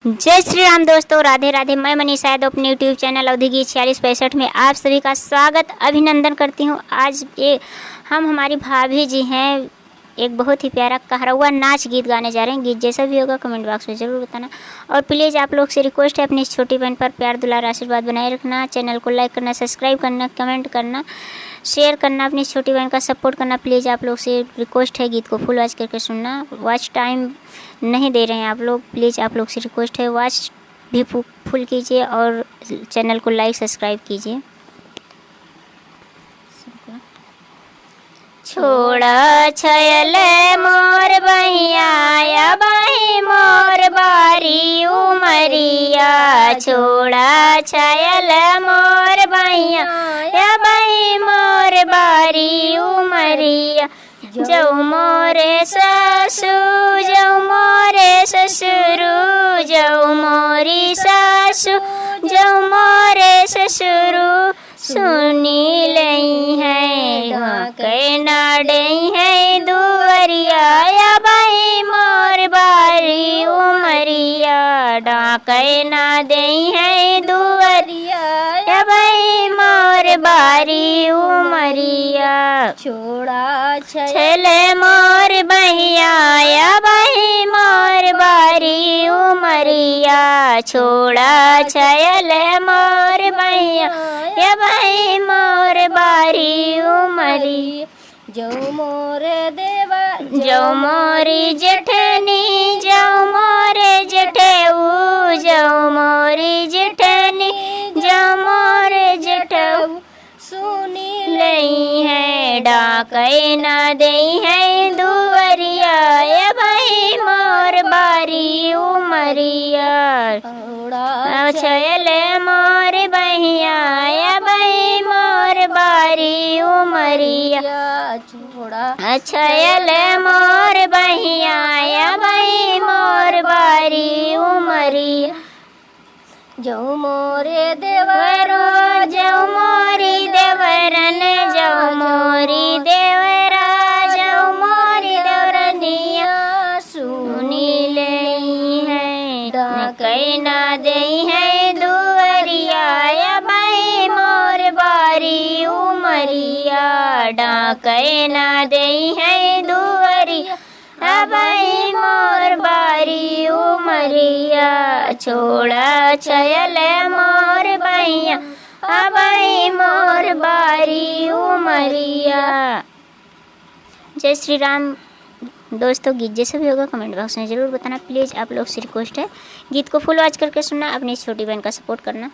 जय श्री राम दोस्तों, राधे राधे। मैं मनीषा यादव अपने यूट्यूब चैनल अवधि गीत 4665 में आप सभी का स्वागत अभिनंदन करती हूँ। आज हम हमारी भाभी जी हैं, एक बहुत ही प्यारा कहरवा नाच गीत गाने जा रहे हैं। गीत जैसा भी होगा कमेंट बॉक्स में ज़रूर बताना। और प्लीज़ आप लोग से रिक्वेस्ट है, अपनी इस छोटी बहन पर प्यार दुलार आशीर्वाद बनाए रखना। चैनल को लाइक करना, सब्सक्राइब करना, कमेंट करना, शेयर करना, अपनी छोटी बहन का सपोर्ट करना। प्लीज़ आप लोग से रिक्वेस्ट है, गीत को फुल वॉच करके सुनना। वॉच टाइम नहीं दे रहे हैं आप लोग, प्लीज़ आप लोग से रिक्वेस्ट है, वॉच भी फुल कीजिए और चैनल को लाइक सब्सक्राइब कीजिए। छोड़ा छयल मोर बहिया बाही मोर बारी उमरिया, छोड़ा छयल मोर बहिया बाही मोर बारी उमरिया। जौ मोरे सासू जौ मोरे ससुरु, जौ मोरी सासू जौ मोरे ससुरु, सुनी लई है कहना डई है दुवरिया बाई मोर बारी उमरिया, डाकना दई है दुवरिया बाई मोर बारी उमरिया। छोड़ा छल मोर बहिया बाई मोर बारी उमरिया, छोड़ा छयल मोर बहिया बाई मोर बारी उमरिया। जौ मोरे देवा जौ मोरी जेठनी जौ मोरे जेठऊ, जौ मोरी जेठनी जौ मोरे जेठऊ, सुनी लई है डाकना दई है दुवरिया बाई मोर बारी उमरिया। छोड़ा छयल मोर बहिया बाई मोर बारी उमरिया, छोड़ा छयल मोर बहिया बाई मोर बारी उमरिया। जौ मोरे देवा वरो जौ मोरी देवरन, जौ मोरी देवरा, जौ मोरी देवरनिया, सुनी लई है कहना दई है दुवरिया बाई मोर बारी उमरिया, डाकना दई है दुवरिया बाई मोर बारी उमरिया। छोड़ा छयल मोर बहिया बाई मोर बारी उमरिया। जय श्री राम दोस्तों, गीत जैसा भी होगा कमेंट बॉक्स में ज़रूर बताना। प्लीज़ आप लोग से रिक्वेस्ट है, गीत को फुल वॉच करके सुनना, अपनी छोटी बहन का सपोर्ट करना।